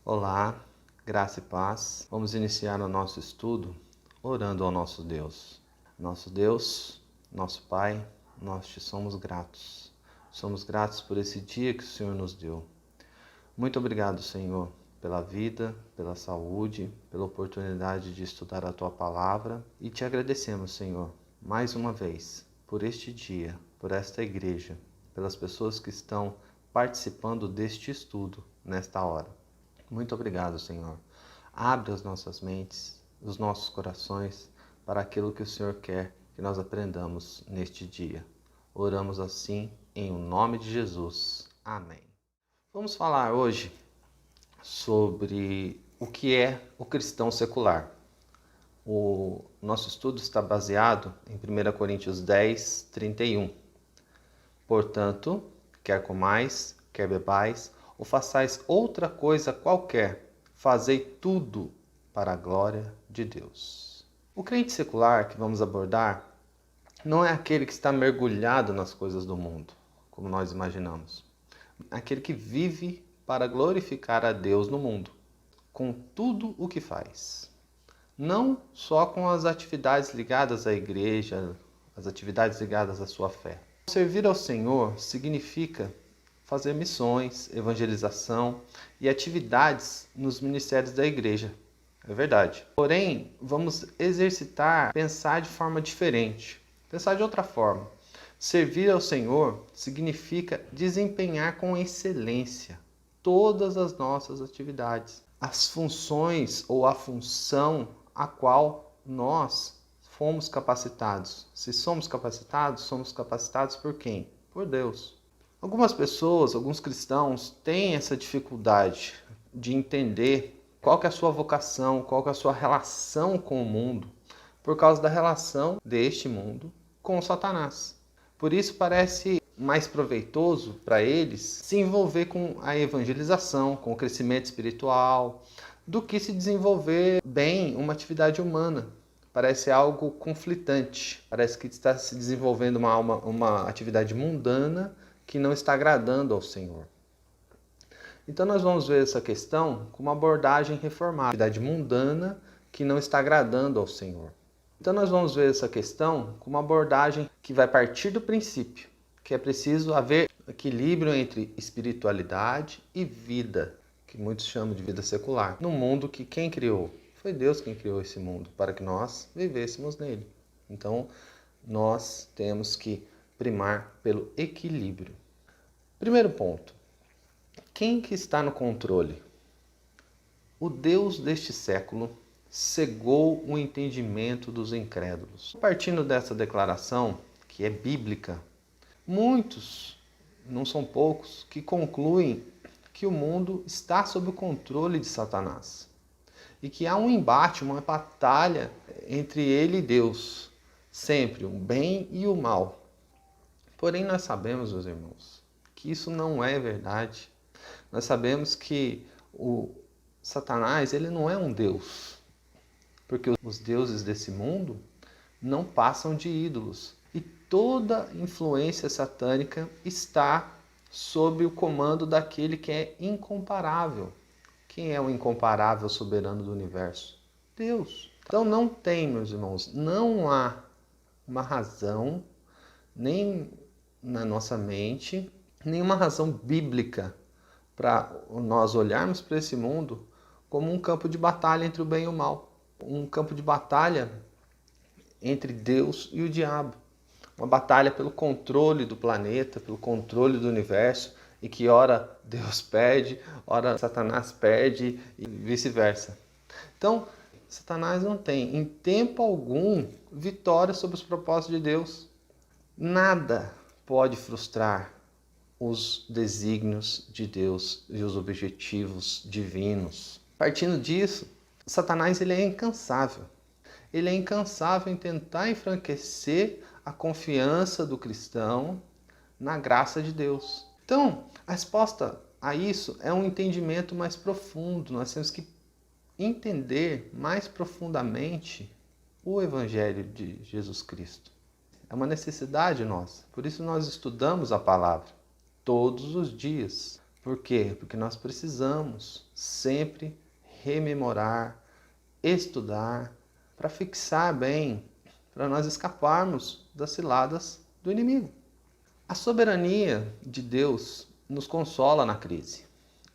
Olá, graça e paz. Vamos iniciar o nosso estudo orando ao nosso Deus. Nosso Deus, nosso Pai, nós te somos gratos. Somos gratos por esse dia que o Senhor nos deu. Muito obrigado, Senhor, pela vida, pela saúde, pela oportunidade de estudar a Tua Palavra. E te agradecemos, Senhor, mais uma vez, por este dia, por esta igreja, pelas pessoas que estão participando deste estudo nesta hora. Muito obrigado, Senhor. Abre as nossas mentes, os nossos corações para aquilo que o Senhor quer que nós aprendamos neste dia. Oramos assim em o nome de Jesus. Amém. Vamos falar hoje sobre o que é o cristão secular. O nosso estudo está baseado em 1 Coríntios 10, 31. Portanto, quer comais, quer bebais, ou façais outra coisa qualquer, fazei tudo para a glória de Deus. O crente secular que vamos abordar não é aquele que está mergulhado nas coisas do mundo, como nós imaginamos. É aquele que vive para glorificar a Deus no mundo, com tudo o que faz. Não só com as atividades ligadas à igreja, as atividades ligadas à sua fé. Servir ao Senhor significa fazer missões, evangelização e atividades nos ministérios da igreja. É verdade. Porém, vamos exercitar, pensar de forma diferente. Pensar de outra forma. Servir ao Senhor significa desempenhar com excelência todas as nossas atividades. As funções ou a função a qual nós fomos capacitados. Se somos capacitados por quem? Por Deus. Algumas pessoas, alguns cristãos, têm essa dificuldade de entender qual que é a sua vocação, qual que é a sua relação com o mundo, por causa da relação deste mundo com Satanás. Por isso parece mais proveitoso para eles se envolver com a evangelização, com o crescimento espiritual, do que se desenvolver bem uma atividade humana. Parece algo conflitante, parece que está se desenvolvendo uma atividade mundana que não está agradando ao Senhor. Então nós vamos ver essa questão com uma abordagem reformada, atividade mundana que não está agradando ao Senhor. Então nós vamos ver essa questão com uma abordagem que vai partir do princípio, que é preciso haver equilíbrio entre espiritualidade e vida, que muitos chamam de vida secular, no mundo que quem criou? Foi Deus quem criou esse mundo, para que nós vivêssemos nele. Então nós temos que primar pelo equilíbrio. Primeiro ponto. Quem que está no controle? O Deus deste século cegou o entendimento dos incrédulos. Partindo dessa declaração, que é bíblica, muitos, não são poucos, que concluem que o mundo está sob o controle de Satanás. E que há um embate, uma batalha entre ele e Deus. Sempre o bem e o mal. Porém, nós sabemos, meus irmãos, que isso não é verdade. Nós sabemos que o Satanás, ele não é um Deus. Porque os deuses desse mundo não passam de ídolos. E toda influência satânica está sob o comando daquele que é incomparável. Quem é o incomparável soberano do universo? Deus. Então não tem, meus irmãos, não há uma razão, nem na nossa mente, nenhuma razão bíblica para nós olharmos para esse mundo como um campo de batalha entre o bem e o mal. Um campo de batalha entre Deus e o diabo. Uma batalha pelo controle do planeta, pelo controle do universo, e que ora Deus perde, ora Satanás perde e vice-versa. Então, Satanás não tem, em tempo algum, vitória sobre os propósitos de Deus. Nada pode frustrar os desígnios de Deus e os objetivos divinos. Partindo disso, Satanás ele é incansável. Ele é incansável em tentar enfraquecer a confiança do cristão na graça de Deus. Então, a resposta a isso é um entendimento mais profundo. Nós temos que entender mais profundamente o Evangelho de Jesus Cristo. É uma necessidade nossa. Por isso nós estudamos a palavra todos os dias, Por quê? Porque nós precisamos sempre rememorar, estudar, para fixar bem, para nós escaparmos das ciladas do inimigo. A soberania de Deus nos consola na crise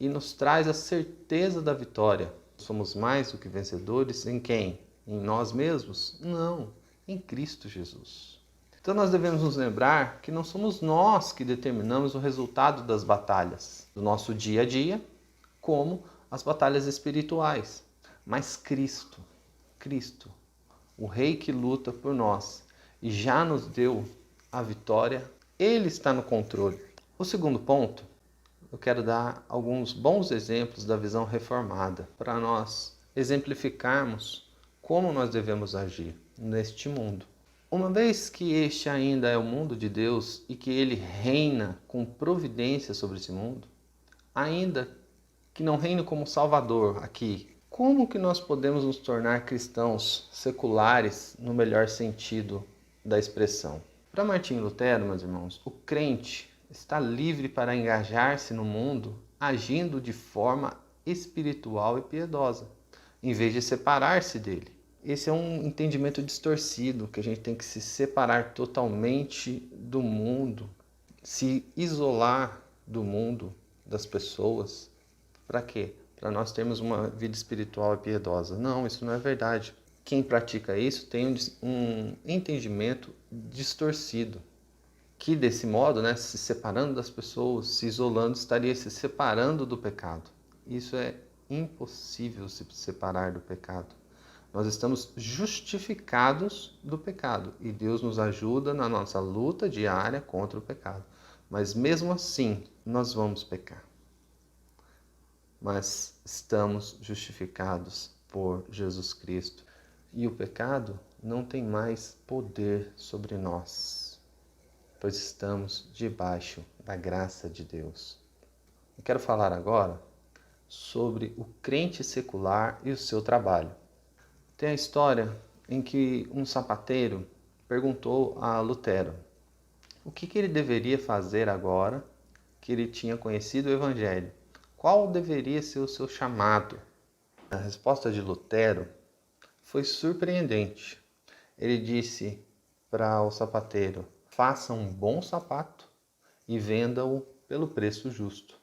e nos traz a certeza da vitória. Somos mais do que vencedores em quem? Em nós mesmos? Não, em Cristo Jesus. Então nós devemos nos lembrar que não somos nós que determinamos o resultado das batalhas do nosso dia a dia, como as batalhas espirituais, mas Cristo, o Rei que luta por nós e já nos deu a vitória, Ele está no controle. O segundo ponto, eu quero dar alguns bons exemplos da visão reformada para nós exemplificarmos como nós devemos agir neste mundo. Uma vez que este ainda é o mundo de Deus e que Ele reina com providência sobre esse mundo, ainda que não reine como Salvador aqui, como que nós podemos nos tornar cristãos seculares no melhor sentido da expressão? Para Martinho Lutero, meus irmãos, o crente está livre para engajar-se no mundo agindo de forma espiritual e piedosa, em vez de separar-se dele. Esse é um entendimento distorcido, que a gente tem que se separar totalmente do mundo, se isolar do mundo, das pessoas. Para quê? Para nós termos uma vida espiritual e piedosa. Não, isso não é verdade. Quem pratica isso tem um entendimento distorcido, que desse modo, se separando das pessoas, se isolando, estaria se separando do pecado. Isso é impossível se separar do pecado. Nós estamos justificados do pecado e Deus nos ajuda na nossa luta diária contra o pecado. Mas mesmo assim, nós vamos pecar. Mas estamos justificados por Jesus Cristo e o pecado não tem mais poder sobre nós, pois estamos debaixo da graça de Deus. Eu quero falar agora sobre o crente secular e o seu trabalho. Tem a história em que um sapateiro perguntou a Lutero o que ele deveria fazer agora que ele tinha conhecido o Evangelho. Qual deveria ser o seu chamado? A resposta de Lutero foi surpreendente. Ele disse para o sapateiro: faça um bom sapato e venda-o pelo preço justo. O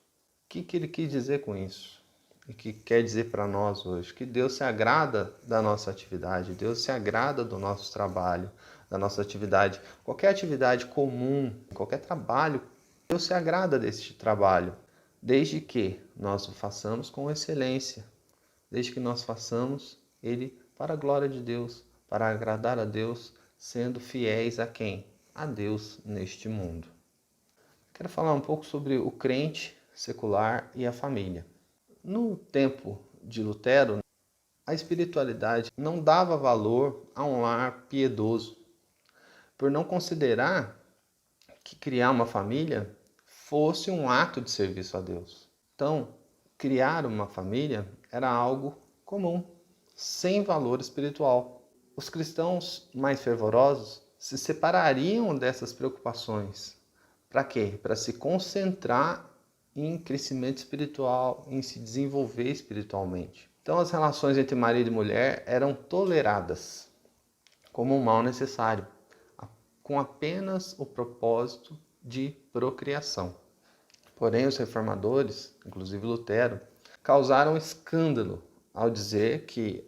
que ele quis dizer com isso? E que quer dizer para nós hoje? Que Deus se agrada da nossa atividade, Deus se agrada do nosso trabalho, da nossa atividade, qualquer atividade comum, qualquer trabalho, Deus se agrada deste trabalho, desde que nós o façamos com excelência, desde que nós façamos ele para a glória de Deus, para agradar a Deus, sendo fiéis a quem? A Deus neste mundo. Quero falar um pouco sobre o crente secular e a família. No tempo de Lutero, a espiritualidade não dava valor a um lar piedoso, por não considerar que criar uma família fosse um ato de serviço a Deus. Então, criar uma família era algo comum, sem valor espiritual. Os cristãos mais fervorosos se separariam dessas preocupações. Para quê? Para se concentrar em crescimento espiritual, em se desenvolver espiritualmente. Então as relações entre marido e mulher eram toleradas como um mal necessário, com apenas o propósito de procriação. Porém, os reformadores, inclusive Lutero, causaram escândalo ao dizer que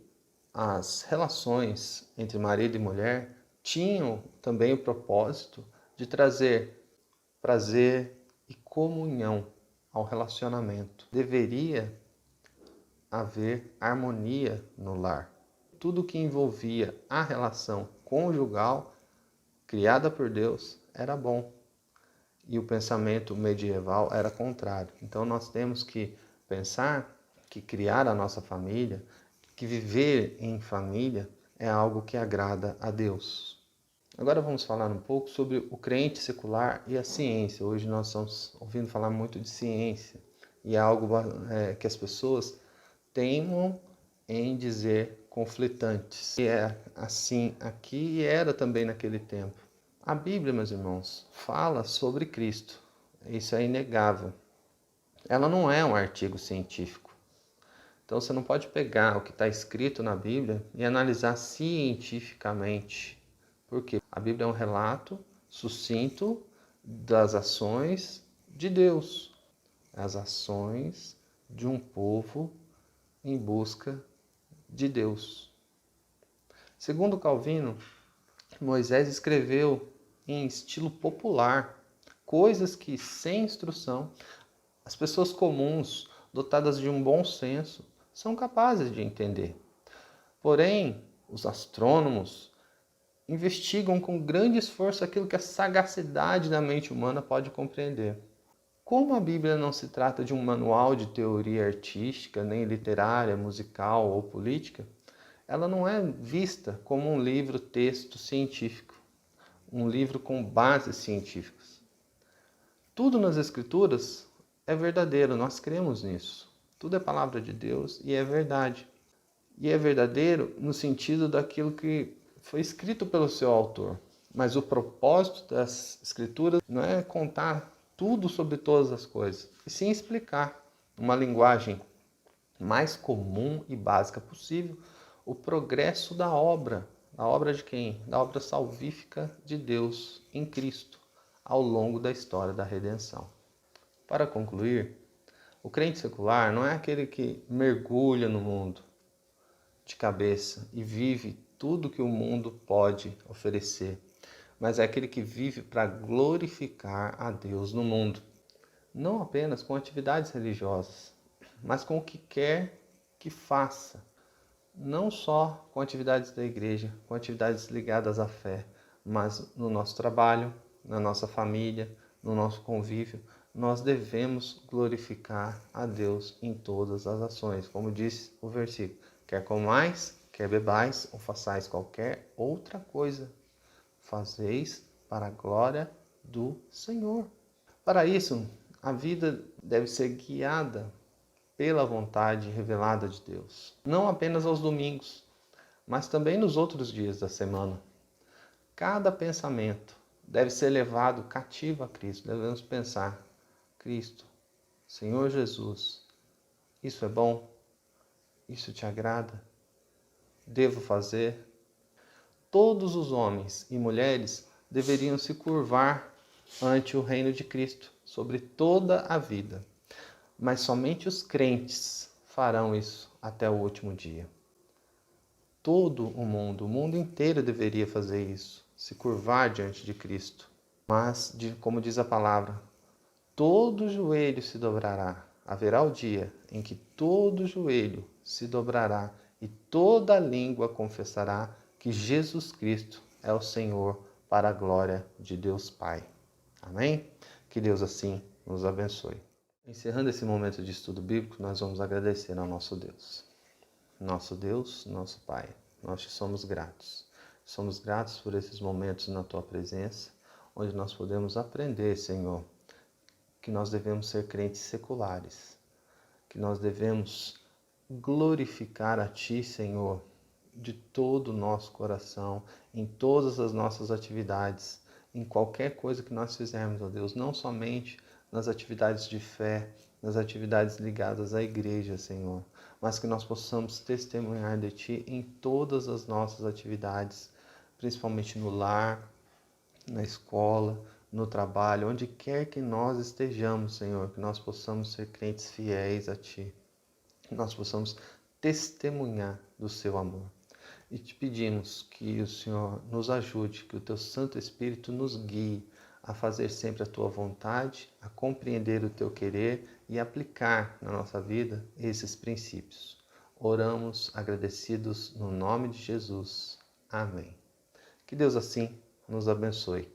as relações entre marido e mulher tinham também o propósito de trazer prazer e comunhão ao relacionamento. Deveria haver harmonia no lar. Tudo que envolvia a relação conjugal criada por Deus era bom. E o pensamento medieval era contrário. Então nós temos que pensar que criar a nossa família, que viver em família é algo que agrada a Deus. Agora vamos falar um pouco sobre o crente secular e a ciência. Hoje nós estamos ouvindo falar muito de ciência e é algo que as pessoas teimam em dizer conflitantes. E é assim aqui e era também naquele tempo. A Bíblia, meus irmãos, fala sobre Cristo. Isso é inegável. ela não é um artigo científico. Então você não pode pegar o que está escrito na Bíblia e analisar cientificamente. Por quê? A Bíblia é um relato sucinto das ações de Deus, as ações de um povo em busca de Deus. Segundo Calvino, Moisés escreveu em estilo popular coisas que, sem instrução, as pessoas comuns, dotadas de um bom senso, são capazes de entender. Porém, os astrônomos investigam com grande esforço aquilo que a sagacidade da mente humana pode compreender. Como a Bíblia não se trata de um manual de teoria artística, nem literária, musical ou política, ela não é vista como um livro-texto científico, um livro com bases científicas. Tudo nas Escrituras é verdadeiro, nós cremos nisso. Tudo é palavra de Deus e é verdade. E é verdadeiro no sentido daquilo que foi escrito pelo seu autor. Mas o propósito das Escrituras não é contar tudo sobre todas as coisas, e sim explicar, numa linguagem mais comum e básica possível, o progresso da obra. A obra de quem? Da obra salvífica de Deus em Cristo, ao longo da história da redenção. Para concluir, o crente secular não é aquele que mergulha no mundo de cabeça e vive tudo que o mundo pode oferecer, mas é aquele que vive para glorificar a Deus no mundo, não apenas com atividades religiosas, mas com o que quer que faça, não só com atividades da igreja, com atividades ligadas à fé, mas no nosso trabalho, na nossa família, no nosso convívio, nós devemos glorificar a Deus em todas as ações, como diz o versículo: quer comais, quer bebais, ou façais qualquer outra coisa, fazeis para a glória do Senhor. Para isso, a vida deve ser guiada pela vontade revelada de Deus, não apenas aos domingos, mas também nos outros dias da semana. Cada pensamento deve ser levado cativo a Cristo. Devemos pensar: Cristo, Senhor Jesus, isso é bom? Isso te agrada? Devo fazer? Todos os homens e mulheres deveriam se curvar ante o reino de Cristo sobre toda a vida, mas somente os crentes farão isso até o último dia. Todo o mundo inteiro deveria fazer isso, se curvar diante de Cristo. Mas, como diz a palavra, todo joelho se dobrará. Haverá o dia em que todo joelho se dobrará e toda língua confessará que Jesus Cristo é o Senhor, para a glória de Deus Pai. Amém? Que Deus assim nos abençoe. Encerrando esse momento de estudo bíblico, nós vamos agradecer ao nosso Deus. Nosso Deus, nosso Pai, nós te somos gratos. Somos gratos por esses momentos na Tua presença, onde nós podemos aprender, Senhor, que nós devemos ser crentes seculares, que nós devemos glorificar a Ti, Senhor, de todo o nosso coração, em todas as nossas atividades, em qualquer coisa que nós fizermos, ó Deus, não somente nas atividades de fé, nas atividades ligadas à igreja, Senhor, mas que nós possamos testemunhar de Ti em todas as nossas atividades, principalmente no lar, na escola, no trabalho, onde quer que nós estejamos, Senhor, que nós possamos ser crentes fiéis a Ti, que nós possamos testemunhar do Seu amor. E te pedimos que o Senhor nos ajude, que o Teu Santo Espírito nos guie a fazer sempre a Tua vontade, a compreender o Teu querer e aplicar na nossa vida esses princípios. Oramos agradecidos no nome de Jesus. Amém. Que Deus assim nos abençoe.